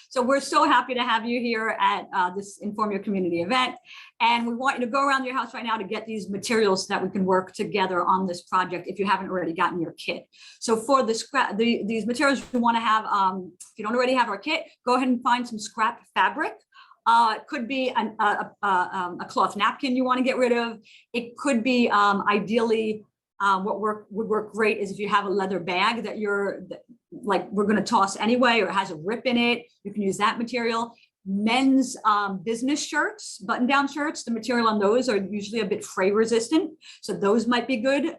So we're so happy to have you here at this Inform Your Community event. And we want you to go around your house right now to get these materials so that we can work together on this project if you haven't already gotten your kit. So for the scrap, these materials we want to have, if you don't already have our kit, go ahead and find some scrap fabric. It could be a cloth napkin you want to get rid of. It could be ideally what would work great is if you have a leather bag that we're going to toss anyway, or it has a rip in it. You can use that material. Men's business shirts, button-down shirts, the material on those are usually a bit fray resistant, so those might be good.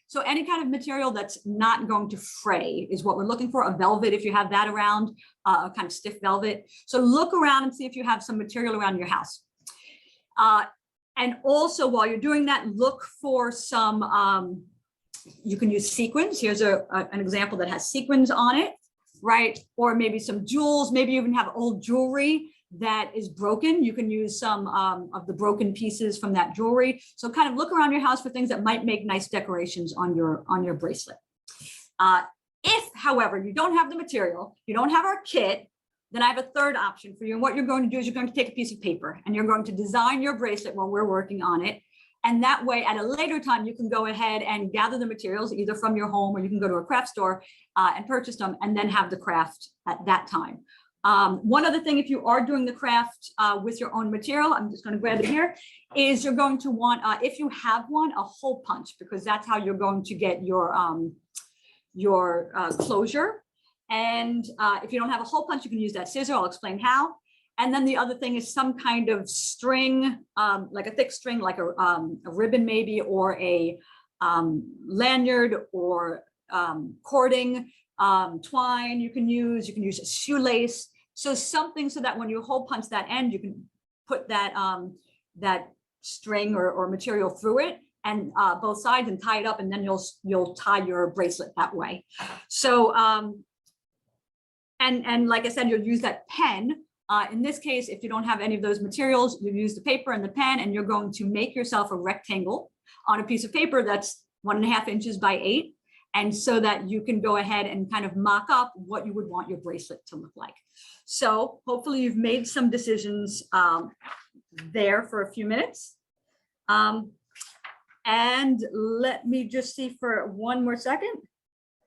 So any kind of material that's not going to fray is what we're looking for. A velvet, if you have that around, a kind of stiff velvet. So look around and see if you have some material around your house. And also, while you're doing that, look for some, you can use sequins. Here's an example that has sequins on it, right? Or maybe some jewels, maybe you even have old jewelry that is broken. You can use some of the broken pieces from that jewelry. So kind of look around your house for things that might make nice decorations on your bracelet. If, however, you don't have the material, you don't have our kit, then I have a third option for you. And what you're going to do is you're going to take a piece of paper and you're going to design your bracelet while we're working on it. And that way, at a later time, you can go ahead and gather the materials either from your home, or you can go to a craft store and purchase them and then have the craft at that time. One other thing, if you are doing the craft with your own material, I'm just going to grab it here, is you're going to want, if you have one, a hole punch, because that's how you're going to get your closure. And if you don't have a hole punch, you can use that scissor. I'll explain how. And then the other thing is some kind of string, like a thick string, like a ribbon maybe, or a lanyard, or cording, twine you can use a shoelace. So something so that when you hole punch that end, you can put that, that string or material through it, and both sides, and tie it up, and then you'll tie your bracelet that way. So, and like I said, you'll use that pen. In this case, if you don't have any of those materials, you use the paper and the pen, and you're going to make yourself a rectangle on a piece of paper that's 1.5 inches by 8. And so that you can go ahead and kind of mock up what you would want your bracelet to look like. So hopefully you've made some decisions there for a few minutes. And let me just see for one more second.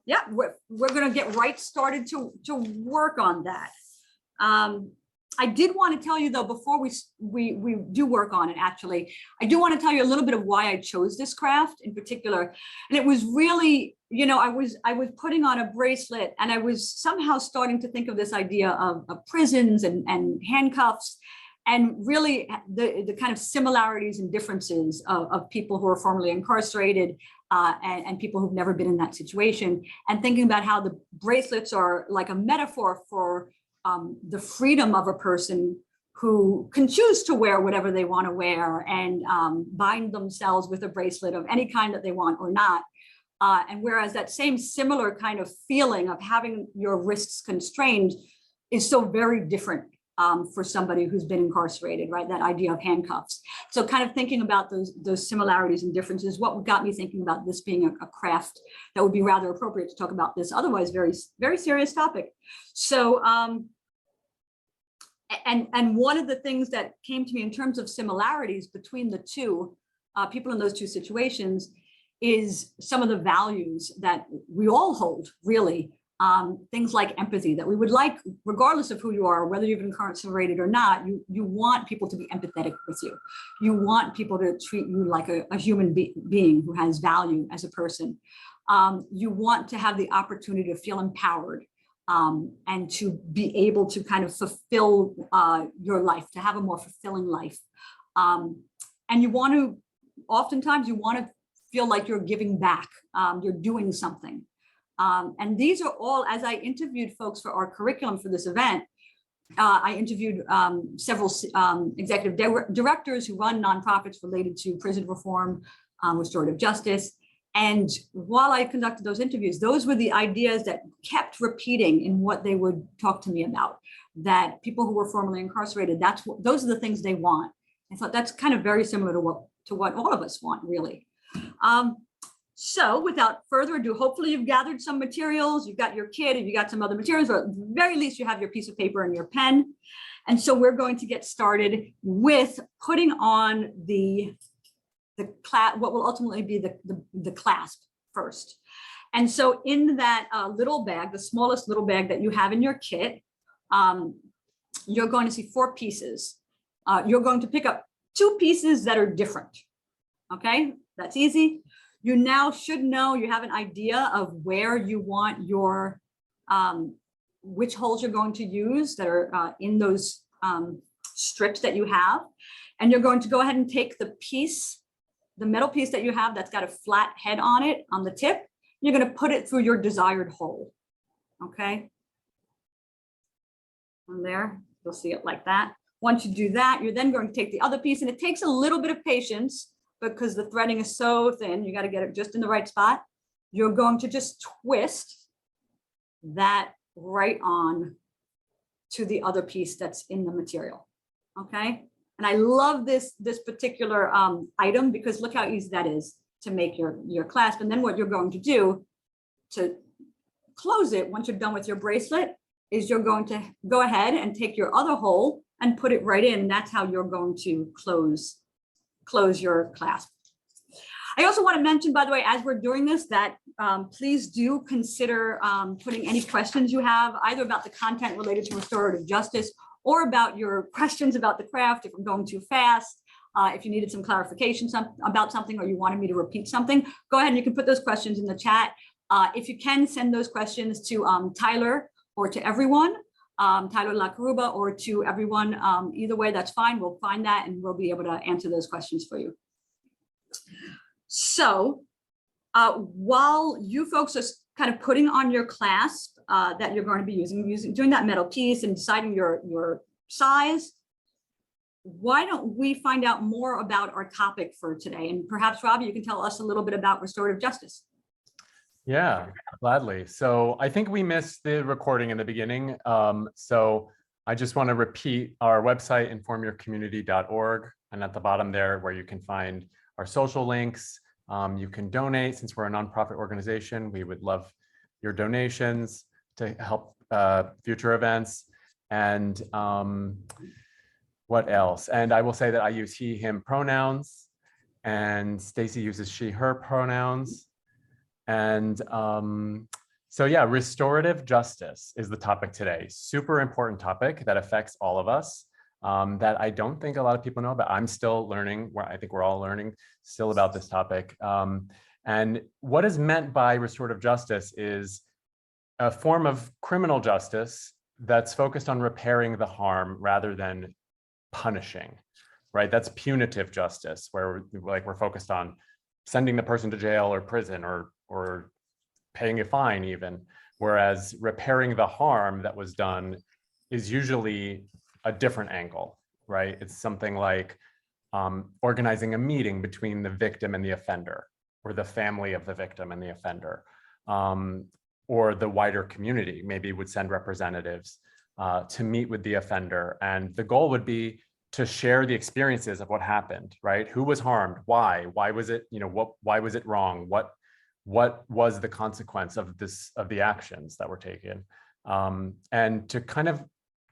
Yeah, we're going to get right started to work on that. I did want to tell you though, before we do work on it, actually, I do want to tell you a little bit of why I chose this craft in particular. And it was really, you know, I was putting on a bracelet, and I was somehow starting to think of this idea of prisons and handcuffs, and really the kind of similarities and differences of people who are formerly incarcerated and people who've never been in that situation, and thinking about how the bracelets are like a metaphor for the freedom of a person who can choose to wear whatever they want to wear, and bind themselves with a bracelet of any kind that they want or not. And whereas that same similar kind of feeling of having your wrists constrained is so very different for somebody who's been incarcerated, right? That idea of handcuffs. So kind of thinking about those similarities and differences, what got me thinking about this being a craft that would be rather appropriate to talk about this otherwise very, very serious topic. So, and one of the things that came to me in terms of similarities between the two people in those two situations is some of the values that we all hold, really. Things like empathy, that we would like, regardless of who you are, whether you've been incarcerated or not, you want people to be empathetic with you. You want people to treat you like a human being who has value as a person. You want to have the opportunity to feel empowered and to be able to kind of fulfill your life, to have a more fulfilling life. And you want to, oftentimes you want to feel like you're giving back, you're doing something. And these are all, as I interviewed folks for our curriculum for this event, I interviewed several executive directors who run nonprofits related to prison reform, restorative justice. And while I conducted those interviews, those were the ideas that kept repeating in what they would talk to me about, that people who were formerly incarcerated, those are the things they want. I thought that's kind of very similar to what all of us want, really. So without further ado, hopefully you've gathered some materials, you've got your kit, and you got some other materials, or at the very least you have your piece of paper and your pen. And so we're going to get started with putting on the what will ultimately be the clasp first. And so in that little bag, the smallest little bag that you have in your kit, you're going to see 4 pieces. You're going to pick up 2 pieces that are different. Okay, that's easy. You now should know, you have an idea of where you want your, which holes you're going to use that are in those strips that you have. And you're going to go ahead and take the piece, the metal piece that you have that's got a flat head on it, on the tip. You're going to put it through your desired hole. Okay. From there, you'll see it like that. Once you do that, you're then going to take the other piece, and it takes a little bit of patience because the threading is so thin, you got to get it just in the right spot. You're going to just twist that right on to the other piece that's in the material. Okay. And I love this particular item because look how easy that is to make your clasp. And then what you're going to do to close it once you're done with your bracelet is you're going to go ahead and take your other hole and put it right in. That's how you're going to close your clasp. I also want to mention, by the way, as we're doing this, that please do consider putting any questions you have, either about the content related to restorative justice or about your questions about the craft, if I'm going too fast, if you needed some clarification about something, or you wanted me to repeat something, go ahead and you can put those questions in the chat. If you can, send those questions to Tyler or to everyone, Tyler LaCaruba, or to everyone. Either way, that's fine. We'll find that and we'll be able to answer those questions for you. So while you folks are kind of putting on your clasp that you're going to be using, doing that metal piece and deciding your size, why don't we find out more about our topic for today? And perhaps, Robbie, you can tell us a little bit about restorative justice. Yeah, gladly. So I think we missed the recording in the beginning. So I just want to repeat our website, informyourcommunity.org. And at the bottom there, where you can find our social links. You can donate. Since we're a nonprofit organization, we would love your donations to help future events. And what else? And I will say that I use he, him pronouns, and Stacy uses she, her pronouns. And so yeah, restorative justice is the topic today. Super important topic that affects all of us. That I don't think a lot of people know about. I'm still learning. I think we're all learning still about this topic. And what is meant by restorative justice is a form of criminal justice that's focused on repairing the harm rather than punishing, right? That's punitive justice, where we're focused on sending the person to jail or prison or paying a fine even. Whereas repairing the harm that was done is usually a different angle, right? It's something like organizing a meeting between the victim and the offender, or the family of the victim and the offender, or the wider community maybe would send representatives to meet with the offender. And the goal would be to share the experiences of what happened, right? Who was harmed? Why? Why was it, why was it wrong? What was the consequence of the actions that were taken? And to kind of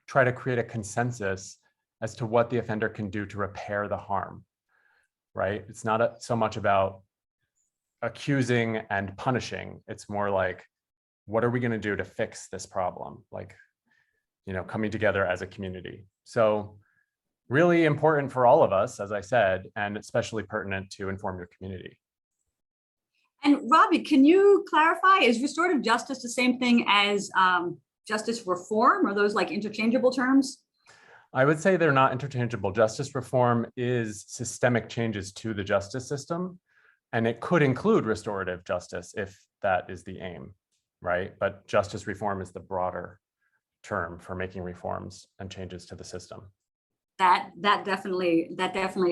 try to create a consensus as to what the offender can do to repair the harm, right? It's not so much about accusing and punishing. It's more like, what are we going to do to fix this problem? Like, coming together as a community. So really important for all of us, as I said, and especially pertinent to inform your community. And Robbie, can you clarify, is restorative justice the same thing as justice reform? Are those like interchangeable terms? I would say they're not interchangeable. Justice reform is systemic changes to the justice system, and it could include restorative justice if that is the aim, right? But justice reform is the broader term for making reforms and changes to the system. That definitely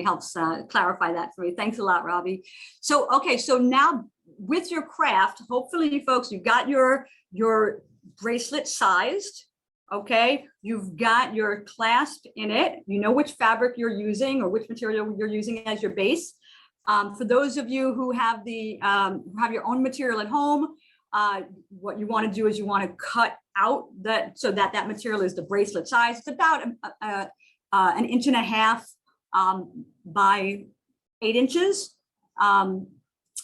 helps clarify that for me. Thanks a lot, Robbie. So, okay, so now with your craft, hopefully, folks, you've got your bracelet sized. Okay, you've got your clasp in it. You know which fabric you're using or which material you're using as your base. For those of you who have your own material at home, what you want to do is you want to cut out that so that that material is the bracelet size. It's about an inch and a half by 8 inches.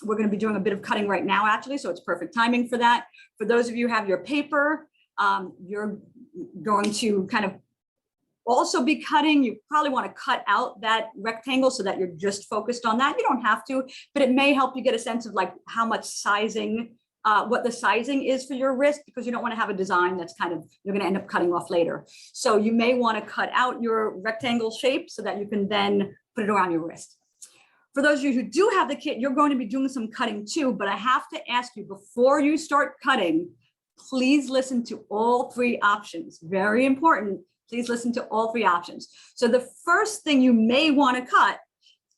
We're going to be doing a bit of cutting right now, actually, so it's perfect timing for that. For those of you who have your paper, you're going to kind of also be cutting. You probably want to cut out that rectangle so that you're just focused on that. You don't have to, but it may help you get a sense of like how much sizing, what the sizing is for your wrist, because you don't want to have a design that's kind of, you're going to end up cutting off later. So you may want to cut out your rectangle shape so that you can then put it around your wrist. For those of you who do have the kit, you're going to be doing some cutting too, but I have to ask you before you start cutting, please listen to all 3 options. Very important. Please listen to all 3 options. So the first thing you may want to cut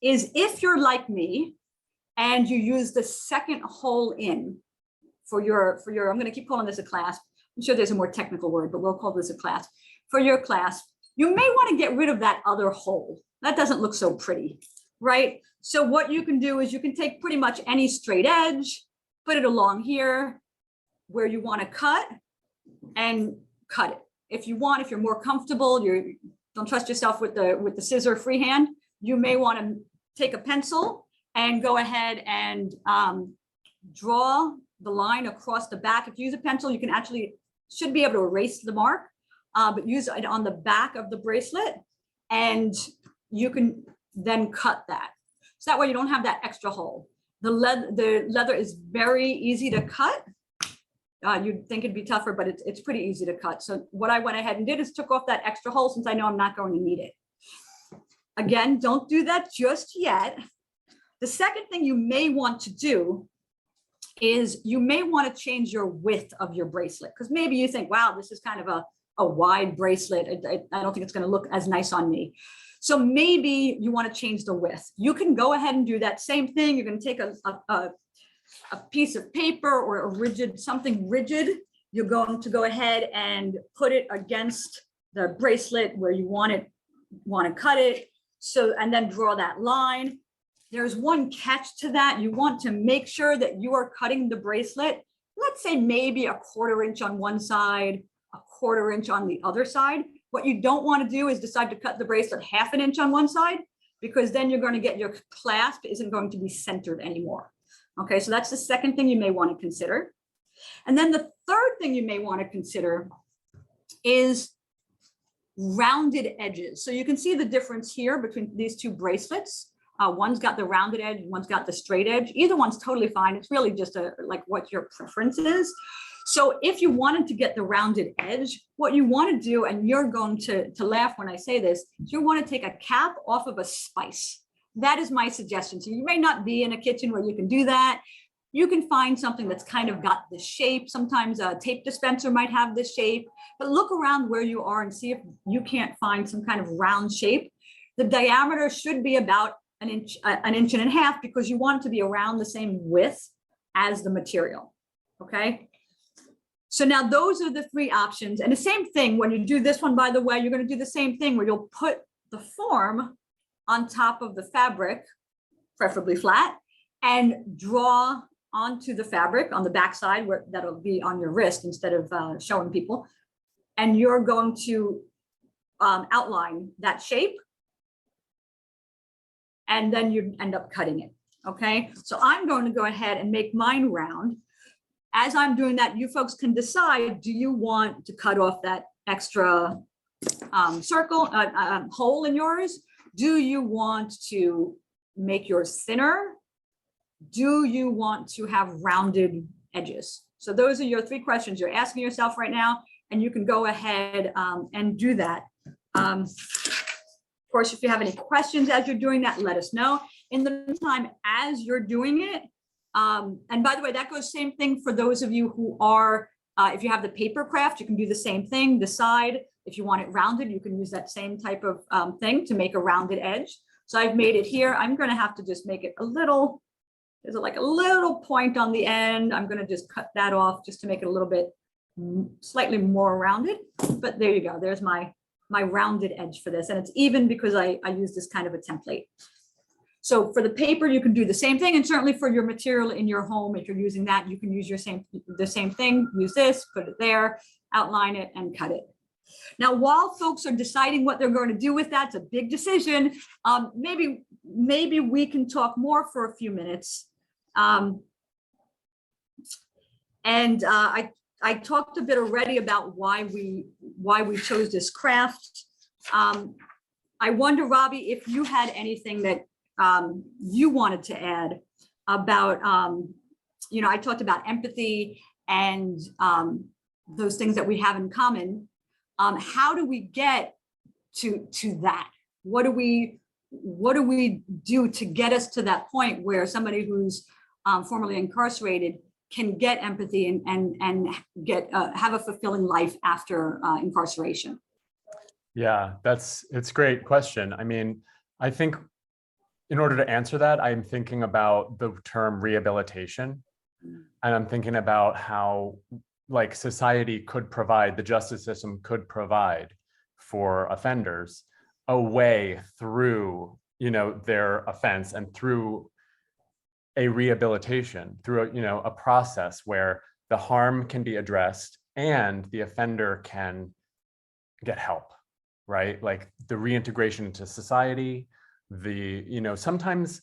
is if you're like me and you use the second hole in for your, I'm going to keep calling this a clasp. I'm sure there's a more technical word, but we'll call this a clasp. For your clasp, you may want to get rid of that other hole. That doesn't look so pretty, right? So what you can do is you can take pretty much any straight edge, put it along here where you want to cut and cut it. If you want, if you're more comfortable, you don't trust yourself with the scissor freehand, you may want to take a pencil and go ahead and draw the line across the back. If you use a pencil, you can actually, should be able to erase the mark, but use it on the back of the bracelet and you can then cut that. So that way you don't have that extra hole. The leather is very easy to cut. You'd think it'd be tougher, but it's pretty easy to cut. So what I went ahead and did is took off that extra hole since I know I'm not going to need it. Again, don't do that just yet. The second thing you may want to do is you may want to change your width of your bracelet, because maybe you think, wow, this is kind of a wide bracelet. I don't think it's going to look as nice on me. So maybe you want to change the width. You can go ahead and do that same thing. You're going to take a piece of paper or a rigid, something rigid. You're going to go ahead and put it against the bracelet where you want to cut it. So, and then draw that line. There's one catch to that. You want to make sure that you are cutting the bracelet, let's say maybe a 1/4 inch on one side, a 1/4 inch on the other side. What you don't want to do is decide to cut the bracelet 1/2 inch on one side, because then you're going to get your clasp isn't going to be centered anymore. Okay, so that's the second thing you may want to consider. And then the third thing you may want to consider is rounded edges. So you can see the difference here between these 2 bracelets. One's got the rounded edge, one's got the straight edge. Either one's totally fine. It's really just like what your preference is. So if you wanted to get the rounded edge, what you want to do, and you're going to laugh when I say this, is you want to take a cap off of a spice. That is my suggestion. So you may not be in a kitchen where you can do that. You can find something that's kind of got this shape. Sometimes a tape dispenser might have this shape, but look around where you are and see if you can't find some kind of round shape. The diameter should be about an inch and a half, because you want it to be around the same width as the material. Okay. So now those are the 3 options. And the same thing when you do this one, by the way, you're going to do the same thing where you'll put the form on top of the fabric, preferably flat, and draw onto the fabric on the back side where that'll be on your wrist instead of showing people. And you're going to outline that shape. And then you end up cutting it. Okay, so I'm going to go ahead and make mine round. As I'm doing that, you folks can decide, do you want to cut off that extra circle, hole in yours? Do you want to make yours thinner? Do you want to have rounded edges? So those are your 3 questions you're asking yourself right now, and you can go ahead and do that. Of course, if you have any questions as you're doing that, let us know. In the meantime, as you're doing it, and by the way, that goes same thing for those of you who are, if you have the paper craft, you can do the same thing. Decide if you want it rounded, you can use that same type of thing to make a rounded edge. So I've made it here. I'm going to have to just make it a little, there's like a little point on the end. I'm going to just cut that off just to make it a little bit slightly more rounded. But there you go. There's my rounded edge for this. And it's even because I use this kind of a template. So for the paper, you can do the same thing. And certainly for your material in your home, if you're using that, you can use the same thing, use this, put it there, outline it and cut it. Now, while folks are deciding what they're going to do with that, it's a big decision. Maybe we can talk more for a few minutes. I talked a bit already about why we chose this craft. I wonder, Robbie, if you had anything that you wanted to add about, I talked about empathy and those things that we have in common. How do we get to that? What do we do to get us to that point where somebody who's formerly incarcerated can get empathy and get have a fulfilling life after incarceration? Yeah, it's a great question. I mean, I think in order to answer that, I'm thinking about the term rehabilitation, and I'm thinking about how like society could provide, the justice system could provide for offenders a way through, their offense and through a rehabilitation, through a process where the harm can be addressed and the offender can get help, right? Like the reintegration into society, sometimes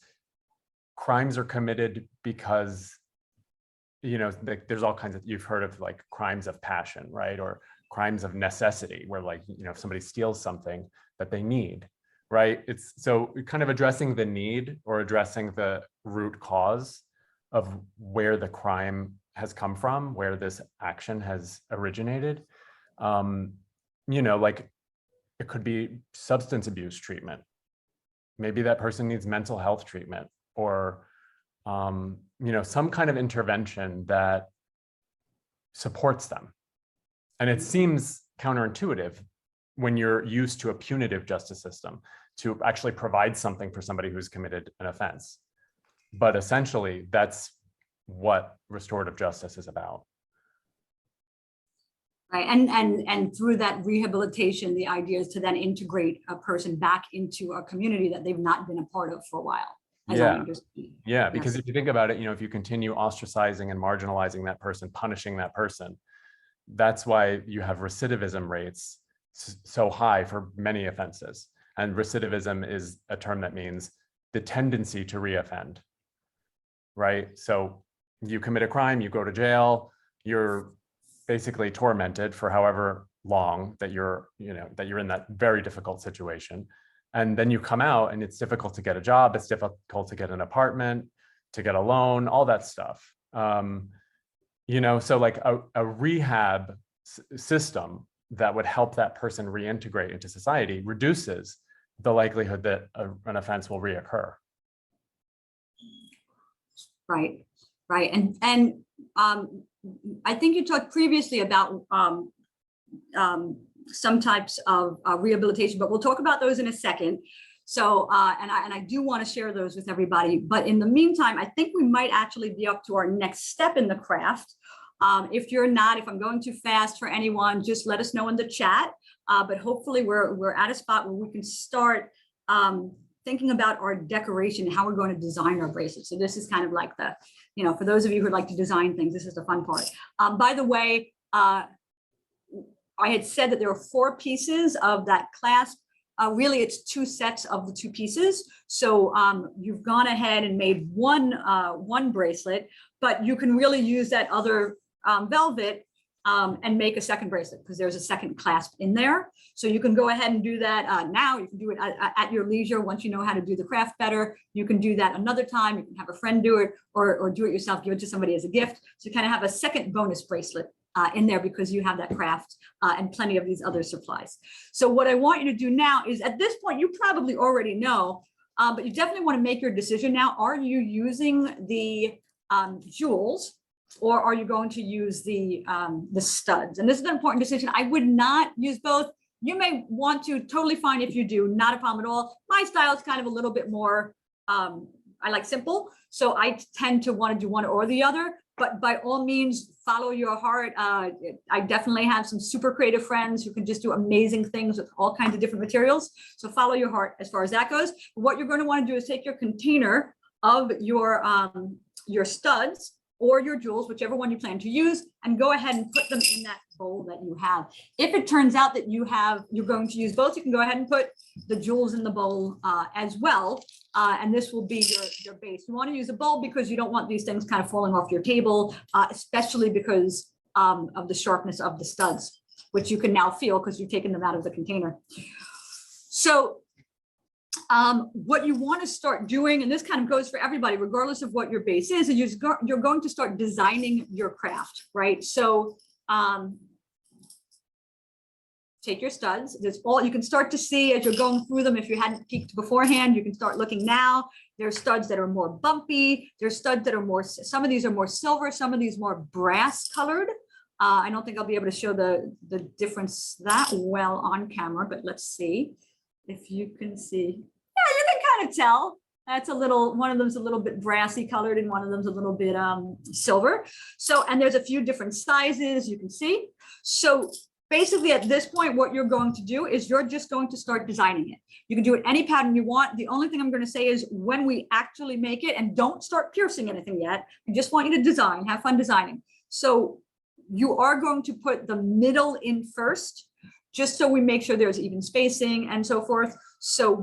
crimes are committed because there's all kinds of, you've heard of like crimes of passion, right? Or crimes of necessity, where like, if somebody steals something that they need, right? It's so kind of addressing the need or addressing the root cause of where the crime has come from, where this action has originated. Like it could be substance abuse treatment. Maybe that person needs mental health treatment, or some kind of intervention that supports them. And it seems counterintuitive when you're used to a punitive justice system to actually provide something for somebody who's committed an offense. But essentially, that's what restorative justice is about. Right, and through that rehabilitation, the idea is to then integrate a person back into a community that they've not been a part of for a while. Yeah, because if you think about it, if you continue ostracizing and marginalizing that person, punishing that person, that's why you have recidivism rates so high for many offenses. And recidivism is a term that means the tendency to reoffend, right? So you commit a crime, you go to jail, you're basically tormented for however long that you're in that very difficult situation. And then you come out and it's difficult to get a job, it's difficult to get an apartment, to get a loan, all that stuff. So like a rehab system that would help that person reintegrate into society reduces the likelihood that an offense will reoccur. Right. And I think you talked previously about some types of rehabilitation, but we'll talk about those in a second. So, and I do want to share those with everybody, but in the meantime, I think we might actually be up to our next step in the craft. If I'm going too fast for anyone, just let us know in the chat. But hopefully we're at a spot where we can start thinking about our decoration, how we're going to design our bracelets. So this is kind of like the, for those of you who like to design things, this is the fun part. By the way, I had said that there are 4 pieces of that clasp. Really, it's 2 sets of the 2 pieces. So you've gone ahead and made one bracelet, but you can really use that other velvet and make a second bracelet because there's a second clasp in there. So you can go ahead and do that now. You can do it at your leisure. Once you know how to do the craft better, you can do that another time. You can have a friend do it or do it yourself, give it to somebody as a gift. So you kind of have a second bonus bracelet in there because you have that craft and plenty of these other supplies. So what I want you to do now is, at this point, you probably already know, but you definitely want to make your decision now. Are you using the jewels, or are you going to use the studs? And this is an important decision. I would not use both. You may want to, totally fine if you do, not a problem at all. My style is kind of a little bit more, I like simple. So I tend to want to do one or the other, but by all means, follow your heart. I definitely have some super creative friends who can just do amazing things with all kinds of different materials. So follow your heart as far as that goes. What you're going to want to do is take your container of your studs or your jewels, whichever one you plan to use, and go ahead and put them in that bowl that you have. If it turns out that you're going to use both, you can go ahead and put the jewels in the bowl as well. And this will be your base. You want to use a bowl because you don't want these things kind of falling off your table, especially because of the sharpness of the studs, which you can now feel because you've taken them out of the container. So what you want to start doing, and this kind of goes for everybody, regardless of what your base is, you're going to start designing your craft, right? So take your studs. There's all you can start to see as you're going through them. If you hadn't peeked beforehand, you can start looking now. There's studs that are more bumpy. There's studs that are more, some of these are more silver, some of these more brass colored. I don't think I'll be able to show the difference that well on camera, but let's see if you can see. Yeah, you can kind of tell. That's a little, one of them's a little bit brassy colored and one of them's a little bit silver. So, and there's a few different sizes you can see. So basically at this point, what you're going to do is you're just going to start designing it. You can do it any pattern you want. The only thing I'm going to say is when we actually make it, and don't start piercing anything yet, I just want you to design, have fun designing. So you are going to put the middle in first, just so we make sure there's even spacing and so forth. So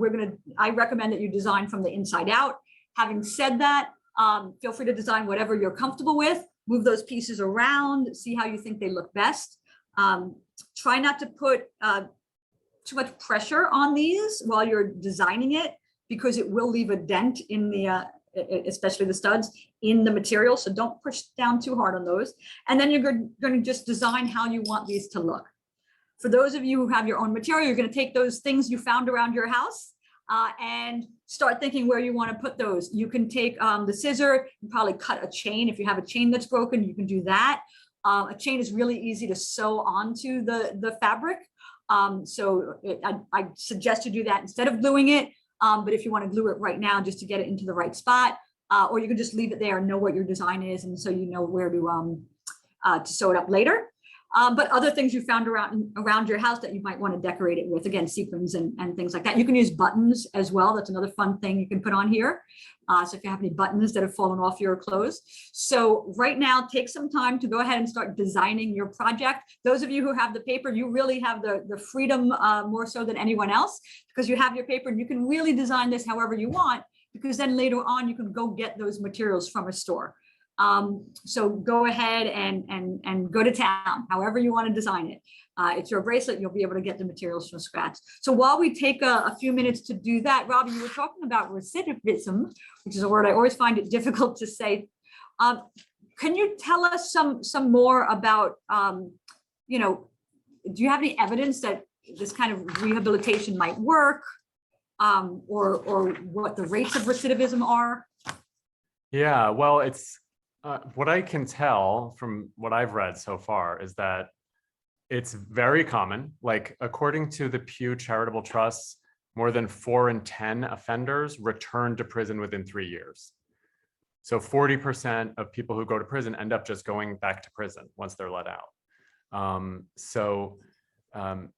I recommend that you design from the inside out. Having said that, feel free to design whatever you're comfortable with, move those pieces around, see how you think they look best. Try not to put too much pressure on these while you're designing it, because it will leave a dent in the, especially the studs, in the material. So don't push down too hard on those. And then you're going to just design how you want these to look. For those of you who have your own material, you're going to take those things you found around your house and start thinking where you want to put those. You can take the scissor and probably cut a chain. If you have a chain that's broken, you can do that. A chain is really easy to sew onto the fabric. So I suggest you do that instead of gluing it. But if you want to glue it right now, just to get it into the right spot, or you can just leave it there and know what your design is, and so you know where to sew it up later. But other things you found around your house that you might want to decorate it with, again, sequins and things like that. You can use buttons as well. That's another fun thing you can put on here. So if you have any buttons that have fallen off your clothes. So right now, take some time to go ahead and start designing your project. Those of you who have the paper, you really have the freedom more so than anyone else, because you have your paper and you can really design this however you want, because then later on you can go get those materials from a store. So go ahead and go to town, however you want to design it. It's your bracelet, you'll be able to get the materials from scratch. So while we take a few minutes to do that, Robbie, you were talking about recidivism, which is a word I always find it difficult to say. Can you tell us some more about, you know, do you have any evidence that this kind of rehabilitation might work, or what the rates of recidivism are? Yeah, well, it's what I can tell from what I've read so far is that it's very common. Like, according to the Pew Charitable Trust, more than 4 in 10 offenders return to prison within 3 years. So 40% of people who go to prison end up just going back to prison once they're let out. And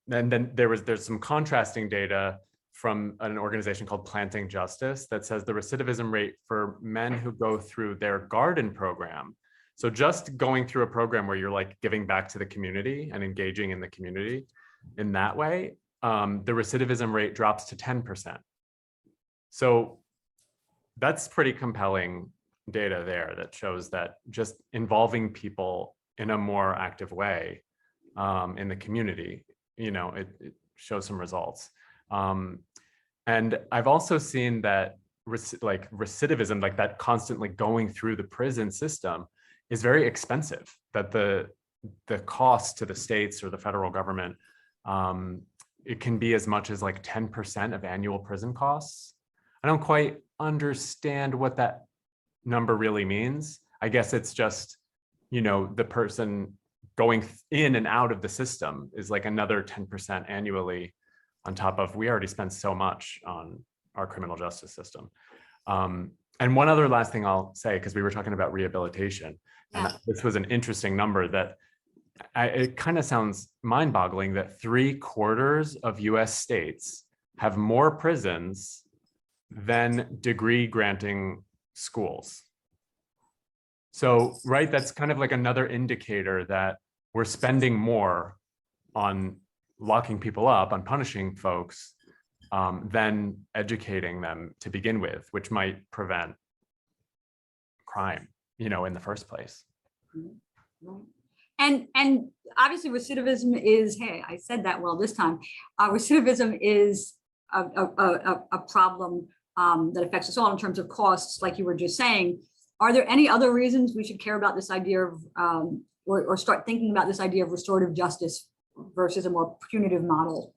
then there's some contrasting data from an organization called Planting Justice that says the recidivism rate for men who go through their garden program, so just going through a program where you're like giving back to the community and engaging in the community in that way, the recidivism rate drops to 10%. So that's pretty compelling data there that shows that just involving people in a more active way in the community, you know, it shows some results. And I've also seen that recidivism, like that constantly going through the prison system, is very expensive, that the cost to the states or the federal government, it can be as much as like 10% of annual prison costs. I don't quite understand what that number really means. I guess it's just, you know, the person going in and out of the system is like another 10% annually on top of, we already spend so much on our criminal justice system. And one other last thing I'll say, because we were talking about rehabilitation, and Yeah. this was an interesting number that it kind of sounds mind-boggling that 3/4 of US states have more prisons than degree granting schools. So, right, that's kind of like another indicator that we're spending more on locking people up, on punishing folks, than educating them to begin with, which might prevent crime, in the first place. Right. And obviously recidivism is, hey, I said that well this time. Recidivism is a problem that affects us all in terms of costs, like you were just saying. Are there any other reasons we should care about this idea of, or start thinking about this idea of restorative justice versus a more punitive model?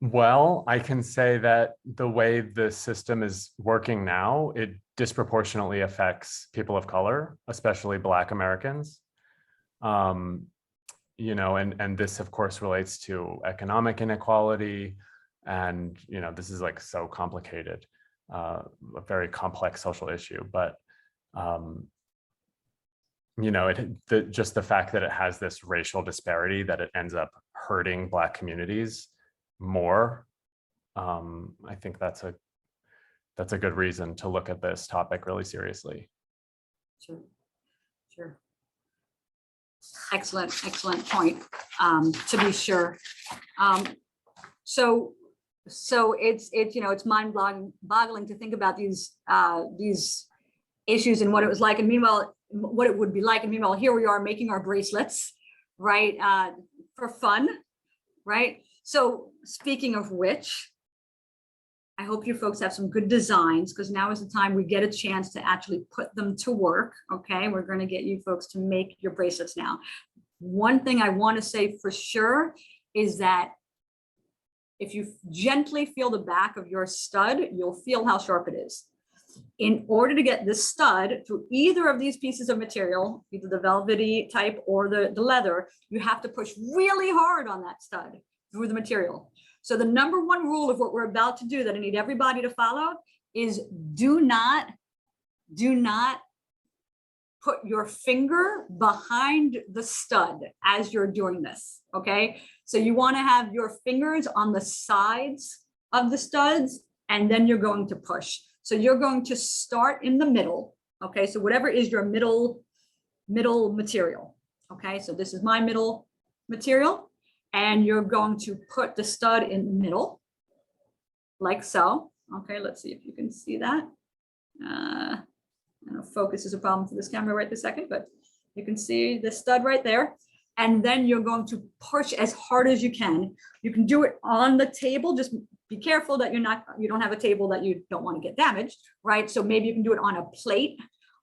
Well, I can say that the way the system is working now, it disproportionately affects people of color, especially Black Americans. And this of course relates to economic inequality. And, this is like so complicated, a very complex social issue, but just the fact that it has this racial disparity, that it ends up hurting Black communities more. I think that's a good reason to look at this topic really seriously. Sure. Excellent point, to be sure. So it's mind-boggling to think about these issues and what it was like, and meanwhile, what it would be like. And meanwhile, here we are making our bracelets, right, for fun, right? So speaking of which, I hope you folks have some good designs, because now is the time we get a chance to actually put them to work. Okay, we're going to get you folks to make your bracelets now. One thing I want to say for sure is that if you gently feel the back of your stud, you'll feel how sharp it is. In order to get this stud through either of these pieces of material, either the velvety type or the leather, you have to push really hard on that stud through the material. So the number one rule of what we're about to do that I need everybody to follow is do not put your finger behind the stud as you're doing this, okay? So you want to have your fingers on the sides of the studs, and then you're going to push. So you're going to start in the middle, okay? So whatever is your middle material, okay? So this is my middle material, and you're going to put the stud in the middle, like so. Okay, let's see if you can see that. I know focus is a problem for this camera right this second, but you can see the stud right there. And then you're going to push as hard as you can. You can do it on the table. Just be careful that you don't have a table that you don't want to get damaged, right? So maybe you can do it on a plate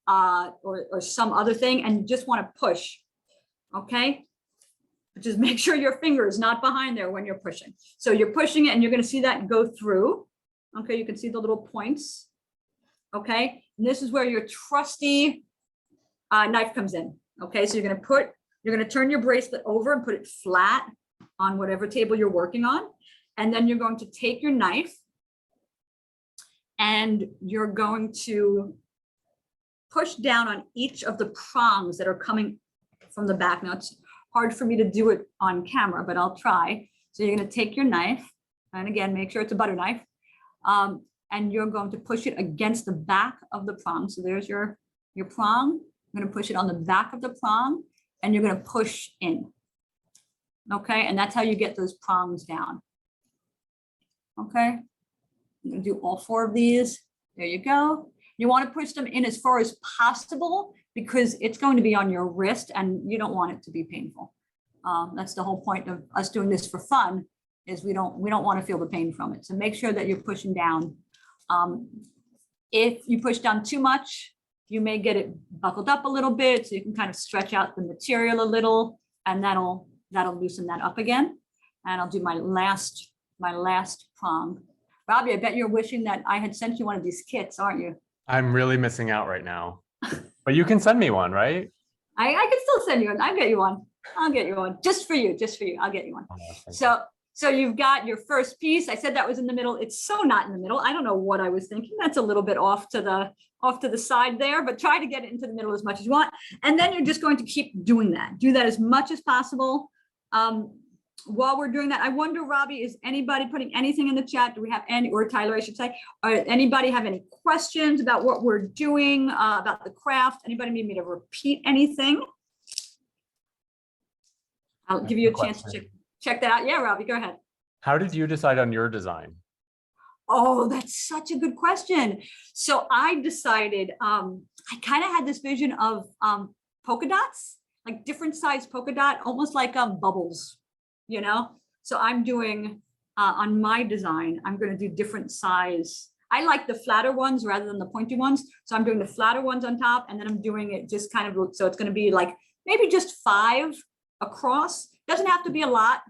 or some other thing, and you just want to push, okay? But just make sure your finger is not behind there when you're pushing. So you're pushing it, and you're going to see that go through. Okay, you can see the little points. Okay, and this is where your trusty knife comes in. Okay, so you're going to turn your bracelet over and put it flat on whatever table you're working on. And then you're going to take your knife and you're going to push down on each of the prongs that are coming from the back. Now it's hard for me to do it on camera, but I'll try. So you're going to take your knife, and again, make sure it's a butter knife, and you're going to push it against the back of the prong. So there's your prong. I'm going to push it on the back of the prong, and you're going to push in. Okay, and that's how you get those prongs down. Okay, I'm going to do all 4 of these. There you go. You want to push them in as far as possible because it's going to be on your wrist and you don't want it to be painful. That's the whole point of us doing this for fun, is we don't want to feel the pain from it. So make sure that you're pushing down. If you push down too much, you may get it buckled up a little bit, so you can kind of stretch out the material a little, and that'll loosen that up again. And I'll do my last prong. Robbie, I bet you're wishing that I had sent you one of these kits, aren't you? I'm really missing out right now, but you can send me one, right? I can still send you one. I'll get you one. Just for you. I'll get you one. So So you've got your first piece. I said that was in the middle. It's so not in the middle. I don't know what I was thinking. That's a little bit off to the side there, but try to get it into the middle as much as you want. And then you're just going to keep doing that. Do that as much as possible. While we're doing that, I wonder, Robbie, is anybody putting anything in the chat? Do we have any, or Tyler, I should say, anybody have any questions about what we're doing, about the craft? Anybody need me to repeat anything? I'll give you a chance to check that out. Yeah, Robbie, go ahead. How did you decide on your design? Oh, that's such a good question. So I decided, I kind of had this vision of polka dots, like different size polka dot, almost like bubbles, you know? So I'm doing, on my design, I'm going to do different size. I like the flatter ones rather than the pointy ones. So I'm doing the flatter ones on top, and then I'm doing it just kind of, so it's going to be like maybe just 5 across. Doesn't have to be a lot.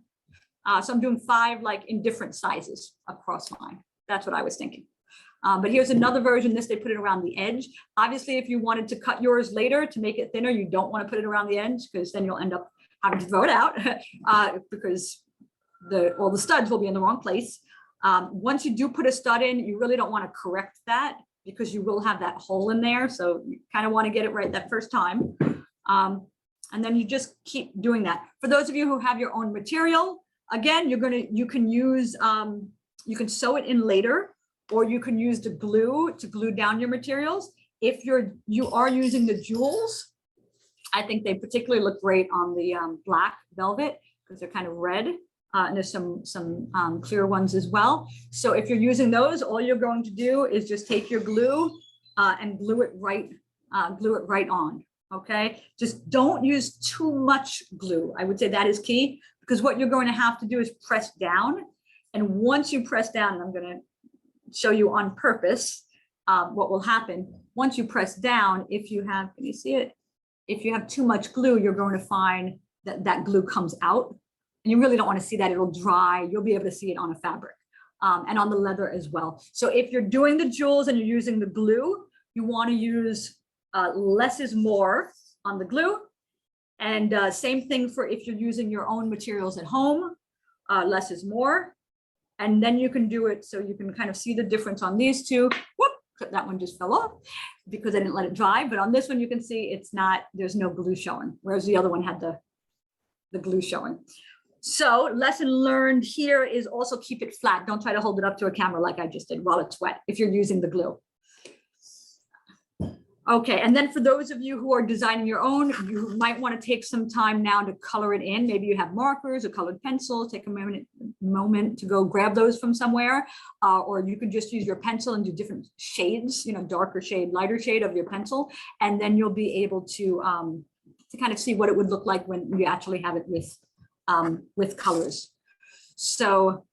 So I'm doing 5 like in different sizes across mine. That's what I was thinking. But here's another version. This, they put it around the edge. Obviously, if you wanted to cut yours later to make it thinner, you don't want to put it around the edge, because then you'll end up having to throw it out because all the studs will be in the wrong place. Once you do put a stud in, you really don't want to correct that, because you will have that hole in there. So you kind of want to get it right that first time. And then you just keep doing that. For those of you who have your own material, again, you can use, you can sew it in later, or you can use the glue to glue down your materials. If you are using the jewels, I think they particularly look great on the black velvet, because they're kind of red. And there's some clear ones as well. So if you're using those, all you're going to do is just take your glue and glue it right on. Okay, just don't use too much glue. I would say that is key, because what you're going to have to do is press down. And once you press down, and I'm going to show you on purpose what will happen. Once you press down, if you have, can you see it? If you have too much glue, you're going to find that that glue comes out. And you really don't want to see that. It'll dry. You'll be able to see it on a fabric and on the leather as well. So if you're doing the jewels and you're using the glue, you want to use less is more on the glue. And same thing for if you're using your own materials at home, less is more. And then you can do it so you can kind of see the difference on these two. Whoop, that one just fell off because I didn't let it dry. But on this one, you can see it's not, there's no glue showing, whereas the other one had the glue showing. So lesson learned here is also keep it flat. Don't try to hold it up to a camera like I just did while it's wet if you're using the glue. Okay, and then for those of you who are designing your own, you might want to take some time now to color it in. Maybe you have markers or colored pencils. Take a moment to go grab those from somewhere, or you could just use your pencil and do different shades, darker shade, lighter shade of your pencil, and then you'll be able to kind of see what it would look like when you actually have it with colors. So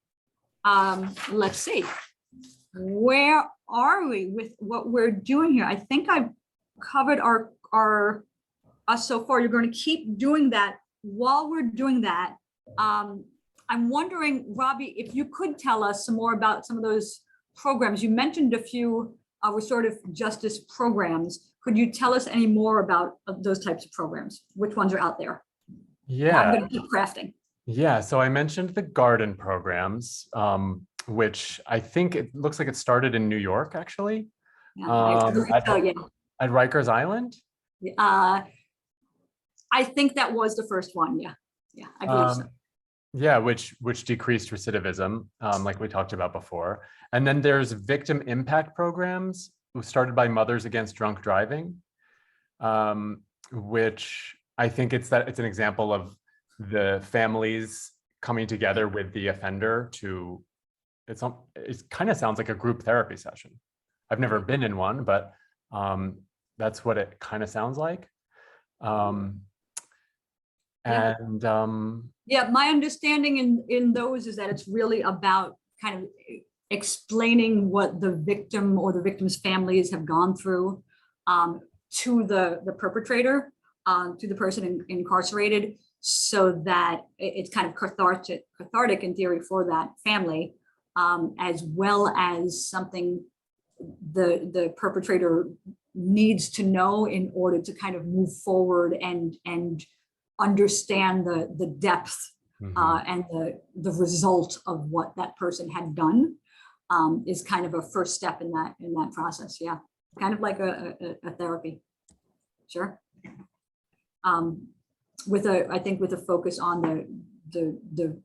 let's see, where are we with what we're doing here? I think I've covered us so far. You're going to keep doing that. While we're doing that, I'm wondering, Robbie, if you could tell us some more about some of those programs. You mentioned a few restorative justice programs. Could you tell us any more about those types of programs? Which ones are out there? Yeah, I'm going to keep crafting. Yeah, so I mentioned the garden programs, which I think it looks like it started in New York, actually. Yeah, at Rikers Island. I think that was the first one. Yeah, I believe so. Yeah, which decreased recidivism, like we talked about before. And then there's victim impact programs started by Mothers Against Drunk Driving, which I think it's an example of the families coming together with the offender to, it kind of sounds like a group therapy session. I've never been in one, but that's what it kind of sounds like. Yeah, my understanding in those is that it's really about kind of explaining what the victim or the victim's families have gone through to the perpetrator, to the person incarcerated, so that it's kind of cathartic in theory for that family, as well as something the perpetrator needs to know in order to kind of move forward and understand the depth and the result of what that person had done is kind of a first step in that process. Yeah, kind of like a therapy. Sure. I think with a focus on the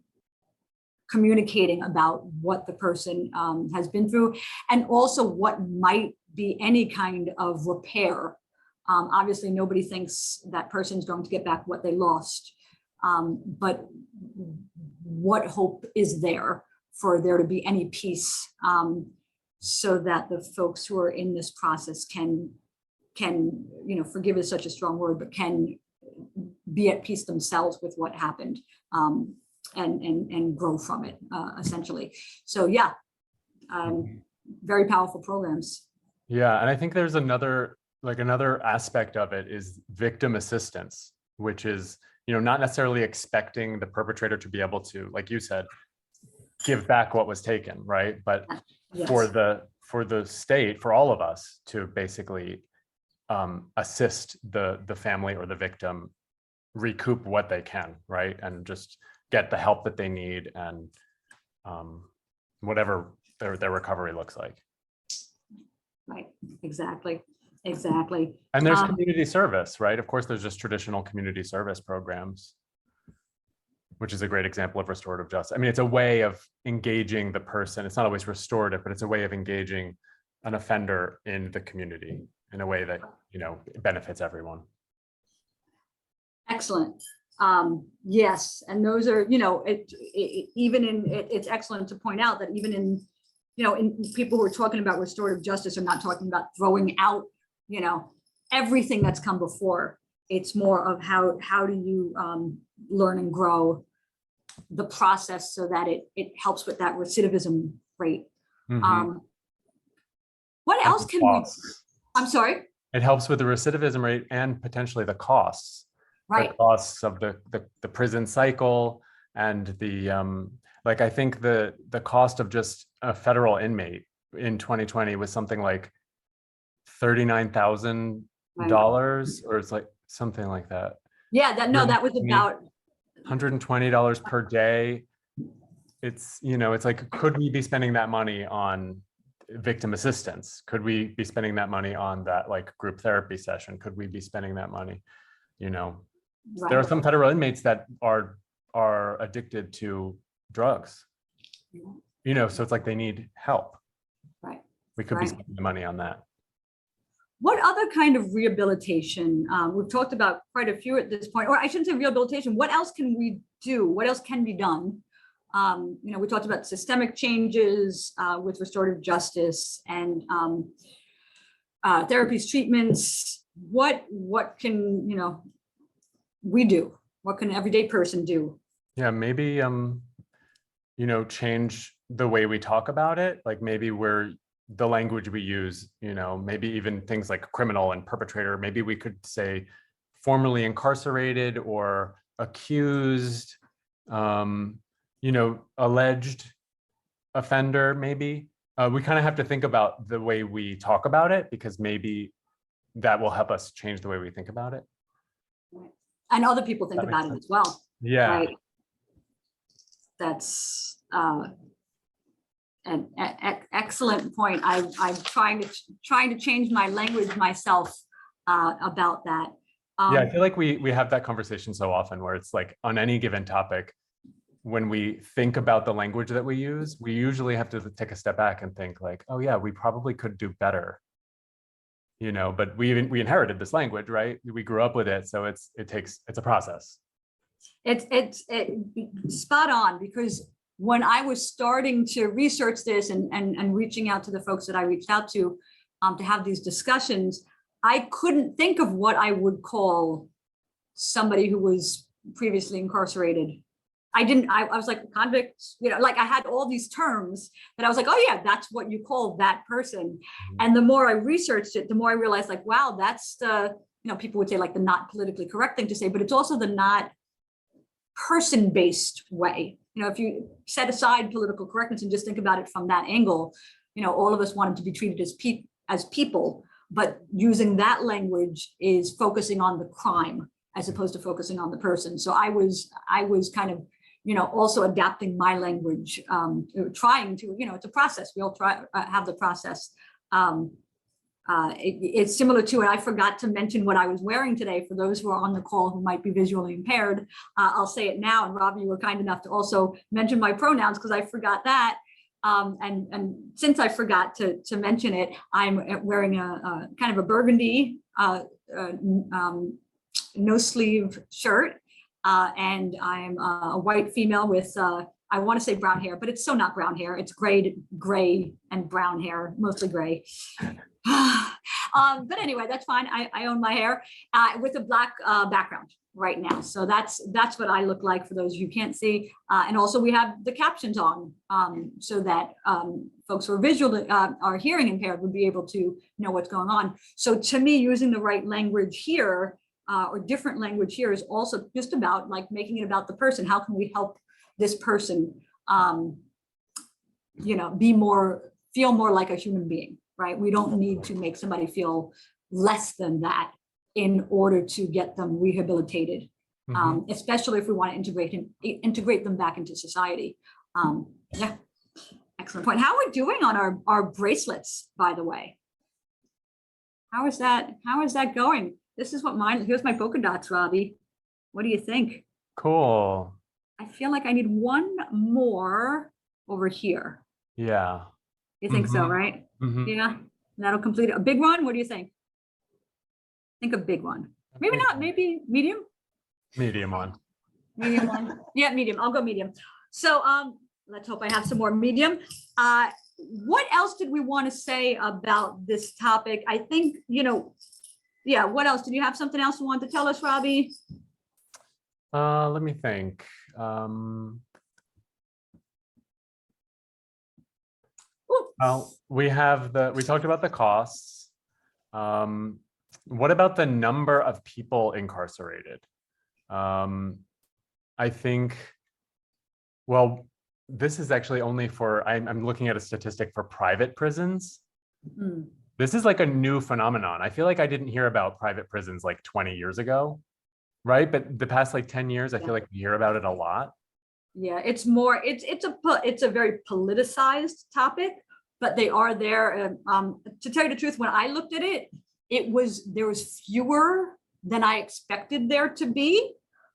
communicating about what the person has been through, and also what might be any kind of repair. Obviously, nobody thinks that person's going to get back what they lost, but what hope is there for there to be any peace, so that the folks who are in this process can, forgive is such a strong word, but can be at peace themselves with what happened, and grow from it, essentially. So yeah, very powerful programs. Yeah, and I think there's another aspect of it is victim assistance, which is, not necessarily expecting the perpetrator to be able to, like you said, give back what was taken, right? But Yes. for the state, for all of us to basically assist the family or the victim recoup what they can, right? And just get the help that they need, and whatever their recovery looks like. Right, exactly. And there's community service, right? Of course, there's just traditional community service programs, which is a great example of restorative justice. I mean, it's a way of engaging the person. It's not always restorative, but it's a way of engaging an offender in the community in a way that, benefits everyone. Excellent. Yes, and those are, it's excellent to point out that even in people who are talking about restorative justice are not talking about throwing out, everything that's come before. It's more of how do you learn and grow the process so that it helps with that recidivism rate. Mm-hmm. What else can we? I'm sorry. It helps with the recidivism rate and potentially the costs. Right. The costs of the prison cycle, and the I think the cost of just a federal inmate in 2020 was something like $39,000, or it's like something like that. Yeah, that was about $120 per day. It's, it's like, could we be spending that money on victim assistance? Could we be spending that money on that group therapy session? Could we be spending that money? Right. There are some federal inmates that are addicted to drugs, so it's like they need help. Right. We could be spending the money on that. What other kind of rehabilitation? We've talked about quite a few at this point, or I shouldn't say rehabilitation. What else can we do? What else can be done? We talked about systemic changes with restorative justice and therapies, treatments. What can we do? What can an everyday person do? Yeah, maybe change the way we talk about it. Like maybe the language we use, maybe even things like criminal and perpetrator, maybe we could say formerly incarcerated or accused, alleged offender, maybe. We kind of have to think about the way we talk about it, because maybe that will help us change the way we think about it. And other people think about it as well. Yeah. Right? That's an excellent point. I'm trying to change my language myself about that. Yeah, I feel like we have that conversation so often where it's like on any given topic, when we think about the language that we use, we usually have to take a step back and think like, oh yeah, we probably could do better. But we inherited this language, right? We grew up with it, so it's a process. It's spot on, because when I was starting to research this and reaching out to the folks that I reached out to have these discussions, I couldn't think of what I would call somebody who was previously incarcerated. I was like convicts, I had all these terms that I was like, oh yeah, that's what you call that person. Mm-hmm. And the more I researched it, the more I realized like, wow, that's the, people would say like the not politically correct thing to say, but it's also the not person-based way. If you set aside political correctness and just think about it from that angle, all of us wanted to be treated as people, but using that language is focusing on the crime as opposed to focusing on the person. So I was kind of, also adapting my language, trying to, it's a process. We all try have the process. It's similar to, and I forgot to mention what I was wearing today for those who are on the call who might be visually impaired. I'll say it now, and Rob, you were kind enough to also mention my pronouns because I forgot that. And since I forgot to mention it, I'm wearing a kind of a burgundy no sleeve shirt, and I'm a white female with I want to say brown hair, but it's so not brown hair. It's gray and brown hair, mostly gray. But anyway, that's fine. I own my hair with a black background right now. So that's what I look like for those of you who can't see. And also we have the captions on so that folks who are visually are hearing impaired would be able to know what's going on. So to me, using the right language here or different language here is also just about like making it about the person. How can we help this person, feel more like a human being, right? We don't need to make somebody feel less than that in order to get them rehabilitated, especially if we want to integrate them back into society. Yeah, excellent point. How are we doing on our bracelets, by the way? How is that going? This is what here's my polka dots, Robbie. What do you think? Cool. I feel like I need one more over here. Yeah. You think so, right? Yeah, that'll complete it. A big one? What do you think? Think a big one. Maybe not, maybe medium? Medium one. Medium one. Yeah, medium. I'll go medium. So let's hope I have some more medium. What else did we want to say about this topic? I think, yeah, what else? Did you have something else you want to tell us, Robbie? Let me think. We talked about the costs. What about the number of people incarcerated? I think, well, this is actually only for, I'm looking at a statistic for private prisons. This is like a new phenomenon. I feel like I didn't hear about private prisons like 20 years ago, right? But the past like 10 years, I feel like we hear about it a lot. Yeah, it's more, it's a very politicized topic, but they are there. To tell you the truth, when I looked at it, there was fewer than I expected there to be.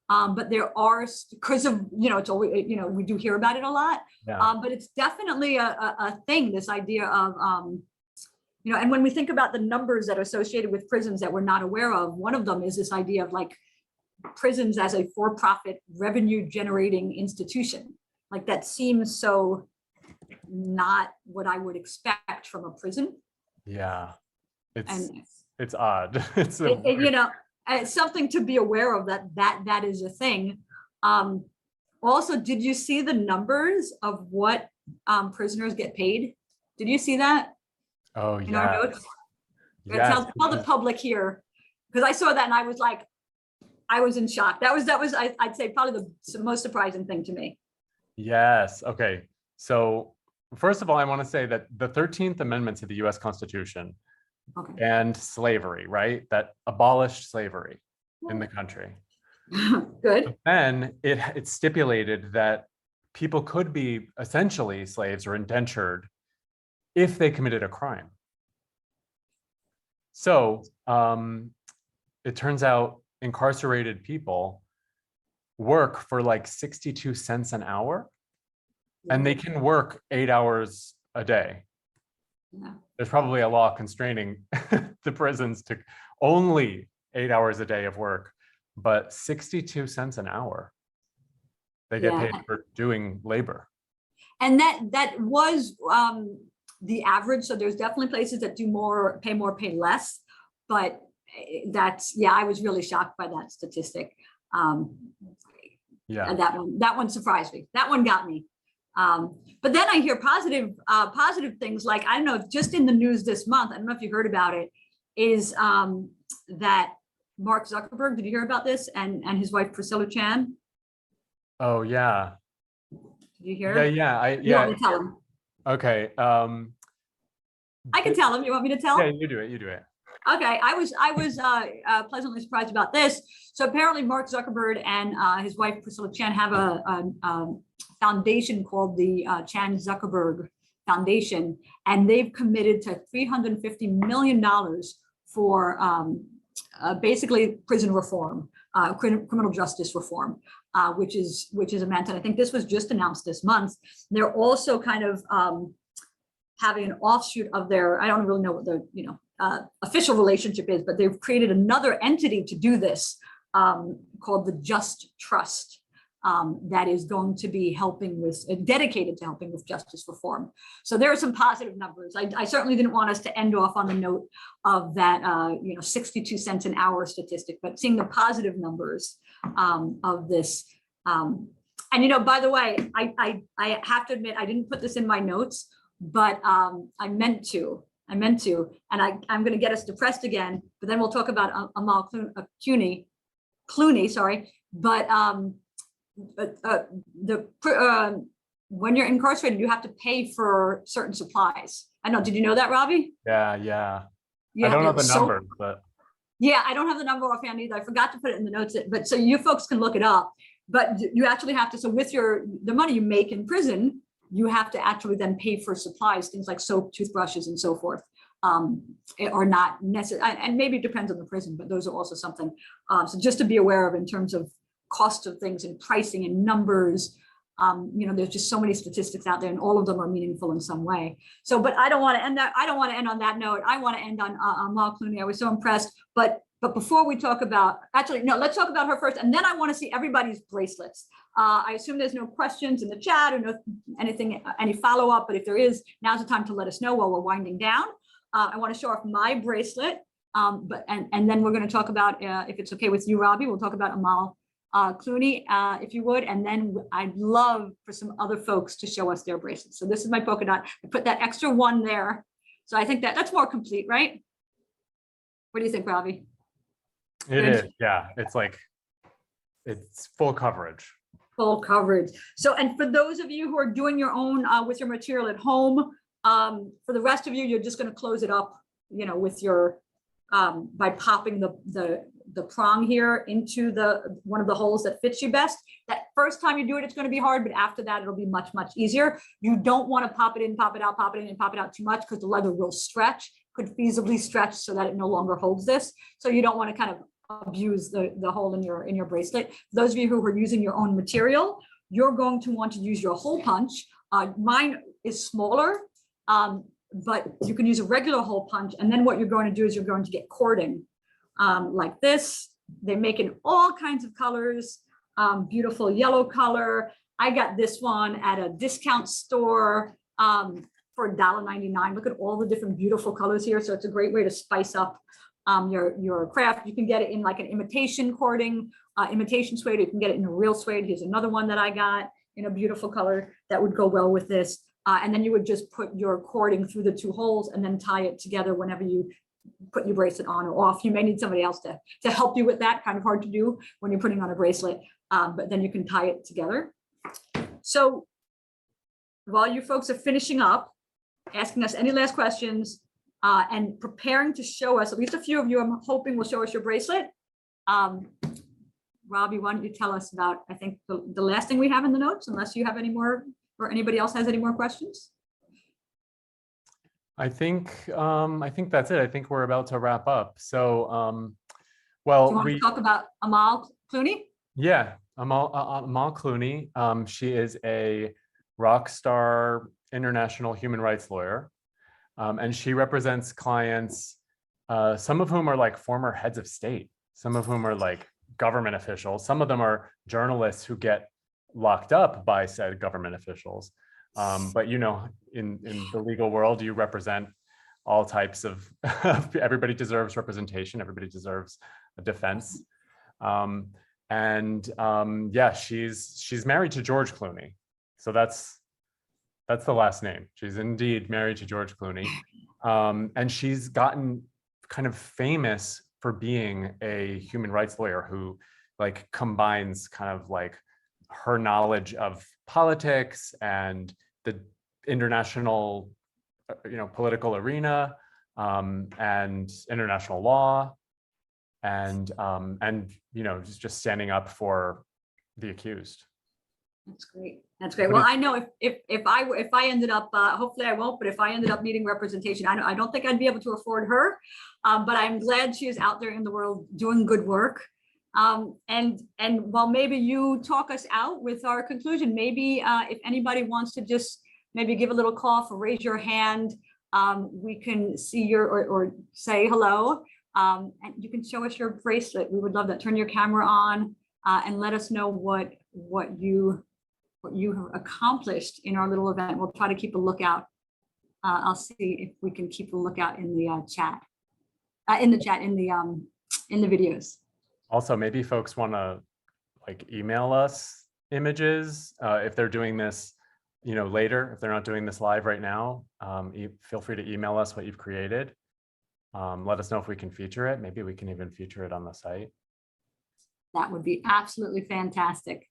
But there are, because of, it's always, we do hear about it a lot, but it's definitely a thing, this idea of, and when we think about the numbers that are associated with prisons that we're not aware of, one of them is this idea of like prisons as a for-profit revenue generating institution. Like that seems so not what I would expect from a prison. Yeah, it's odd. It's something to be aware of, that is a thing. Also, did you see the numbers of what prisoners get paid? Did you see that? Oh, yeah. In our notes? Tell the public here, because I saw that and I was like, I was in shock. That was I'd say probably the most surprising thing to me. Yes. Okay. So first of all, I want to say that the 13th Amendment to the U.S. Constitution and slavery, right? That abolished slavery in the country. Good. Then it stipulated that people could be essentially slaves or indentured if they committed a crime. So it turns out incarcerated people work for like 62 cents an hour, and they can work 8 hours a day. Yeah. There's probably a law constraining the prisons to only 8 hours a day of work, but 62 cents an hour they get paid for doing labor. And that was the average. So there's definitely places that do more, pay less, but I was really shocked by that statistic. That one surprised me. That one got me. But then I hear positive things, like, I don't know, just in the news this month, I don't know if you heard about it, is that Mark Zuckerberg, did you hear about this? And his wife, Priscilla Chan? Oh, yeah. Did you hear? Yeah. You want me to tell him? Okay. I can tell him. You want me to tell him? Yeah, you do it. Okay, I was pleasantly surprised about this. So apparently Mark Zuckerberg and his wife Priscilla Chan have a foundation called the Chan Zuckerberg Foundation, and they've committed to $350 million for basically prison reform, criminal justice reform, which is immense. And I think this was just announced this month. They're also kind of having an offshoot of their, I don't really know what the official relationship is, but they've created another entity to do this called the Just Trust. That is going to be helping with, dedicated to helping with justice reform. So there are some positive numbers. I certainly didn't want us to end off on the note of that, 62 cents an hour statistic, but seeing the positive numbers of this. And, by the way, I have to admit, I didn't put this in my notes, but I meant to, and I'm going to get us depressed again, but then we'll talk about Amal Clooney, sorry, but when you're incarcerated, you have to pay for certain supplies. I know. Did you know that, Robbie? Yeah. I don't know the number, but yeah, I don't have the number offhand either. I forgot to put it in the notes, but so you folks can look it up. But you actually have to. So with the money you make in prison, you have to actually then pay for supplies, things like soap, toothbrushes, and so forth. Are not necessary, and maybe it depends on the prison, but those are also something. So just to be aware of in terms of cost of things and pricing and numbers. There's just so many statistics out there, and all of them are meaningful in some way. So, but I don't want to end that. I don't want to end on that note. I want to end on Amal Clooney. I was so impressed. But before we talk about, actually, no, let's talk about her first, and then I want to see everybody's bracelets. I assume there's no questions in the chat or no any follow up. But if there is, now's the time to let us know while we're winding down. I want to show off my bracelet, and then we're going to talk about, if it's okay with you, Robbie, we'll talk about Amal Clooney, if you would, and then I'd love for some other folks to show us their bracelets. So this is my polka dot. I put that extra one there. So I think that's more complete, right? What do you think, Robbie? It is, yeah. It's full coverage. Full coverage. So, and for those of you who are doing your own with your material at home, for the rest of you, you're just going to close it up, with your by popping the prong here into one of the holes that fits you best. That first time you do it, it's going to be hard, but after that, it'll be much, much easier. You don't want to pop it in, pop it out, pop it in and pop it out too much, because the leather will stretch, could feasibly stretch so that it no longer holds this. So you don't want to kind of abuse the hole in your bracelet. Those of you who are using your own material, you're going to want to use your hole punch. Mine is smaller, but you can use a regular hole punch. And then what you're going to do is you're going to get cording like this. They make in all kinds of colors, beautiful yellow color. I got this one at a discount store for $1.99. Look at all the different beautiful colors here. So it's a great way to spice up your craft. You can get it in like an imitation cording, imitation suede. You can get it in a real suede. Here's another one that I got in a beautiful color that would go well with this. And then you would just put your cording through the two holes and then tie it together whenever you put your bracelet on or off. You may need somebody else to help you with that. Kind of hard to do when you're putting on a bracelet, but then you can tie it together. So while you folks are finishing up, asking us any last questions and preparing to show us, at least a few of you, I'm hoping will show us your bracelet. Robbie, why don't you tell us about, I think, the last thing we have in the notes, unless you have any more, or anybody else has any more questions? I think that's it. I think we're about to wrap up. So, well, do you want to talk about Amal Clooney? Yeah, Amal Clooney. She is a rock star international human rights lawyer, and she represents clients, some of whom are like former heads of state, some of whom are like government officials, some of them are journalists who get locked up by said government officials. But in the legal world, you represent all types of, everybody deserves representation, everybody deserves a defense. Yeah, she's married to George Clooney. So that's the last name. She's indeed married to George Clooney. And she's gotten kind of famous for being a human rights lawyer who like combines kind of like her knowledge of politics and the international, political arena and international law, and you know, just standing up for the accused. That's great. That's great. Well, I know if I ended up, hopefully I won't, but if I ended up needing representation, I don't think I'd be able to afford her, but I'm glad she is out there in the world doing good work. And while maybe you talk us out with our conclusion, maybe if anybody wants to just maybe give a little cough or raise your hand, we can see your or say hello, and you can show us your bracelet. We would love that. Turn your camera on and let us know what you have accomplished in our little event. We'll try to keep a lookout. I'll see if we can keep a lookout in the chat, in the videos. Also, maybe folks want to like email us images if they're doing this, you know, later. If they're not doing this live right now, feel free to email us what you've created. Let us know if we can feature it. Maybe we can even feature it on the site. That would be absolutely fantastic.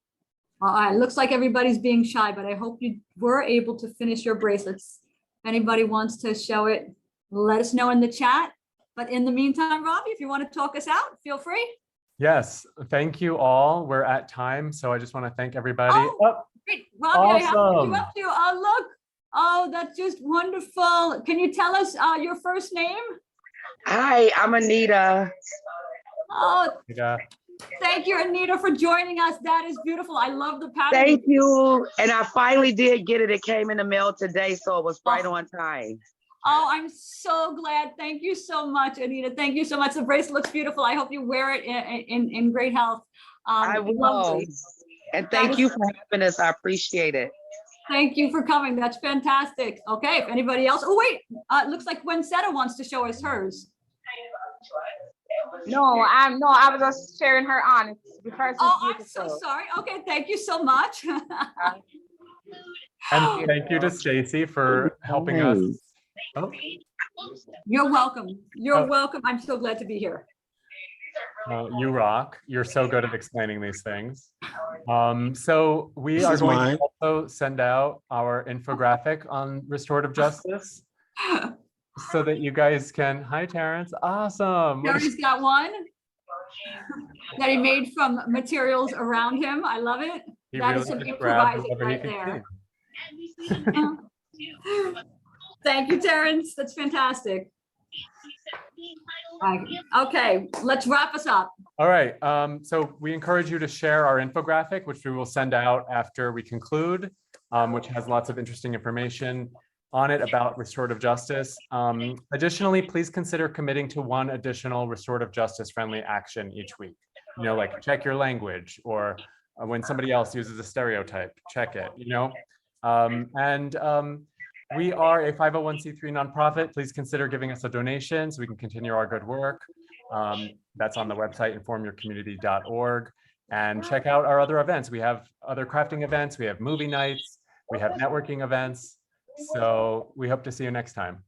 It looks like everybody's being shy, but I hope you were able to finish your bracelets. If anybody wants to show it, let us know in the chat. But in the meantime, Robbie, if you want to talk us out, feel free. Yes, thank you all. We're at time, so I just want to thank everybody. Oh, great. Robbie, awesome. I have to interrupt you. Oh, look. Oh, that's just wonderful. Can you tell us your first name? Hi, I'm Anita. Oh, Anita. Thank you, Anita, for joining us. That is beautiful. I love the pattern. Thank you. And I finally did get it. It came in the mail today, so it was right on time. Oh, I'm so glad. Thank you so much, Anita. Thank you so much. The bracelet looks beautiful. I hope you wear it in great health. I will. Lovely. And thank you for having us. I appreciate it. Thank you for coming. That's fantastic. Okay, if anybody else, oh wait, it looks like Gwen-Setta wants to show us hers. No, I was just sharing her on. Oh, I'm so sorry. Okay, thank you so much. And thank you to Stacy for helping us. Oh. You're welcome. You're welcome. I'm so glad to be here. You rock. You're so good at explaining these things. So we are going to also send out our infographic on restorative justice so that you guys can, hi Terrence, awesome. Terrence got one that he made from materials around him. I love it. That is some improvising right there. Thank you, Terrence. That's fantastic. Okay, let's wrap us up. All right. So we encourage you to share our infographic, which we will send out after we conclude, which has lots of interesting information on it about restorative justice. Additionally, please consider committing to one additional restorative justice friendly action each week. You know, like check your language, or when somebody else uses a stereotype, check it, you know. We are a 501c3 nonprofit. Please consider giving us a donation so we can continue our good work. That's on the website, informyourcommunity.org. And check out our other events. We have other crafting events. We have movie nights. We have networking events. So we hope to see you next time.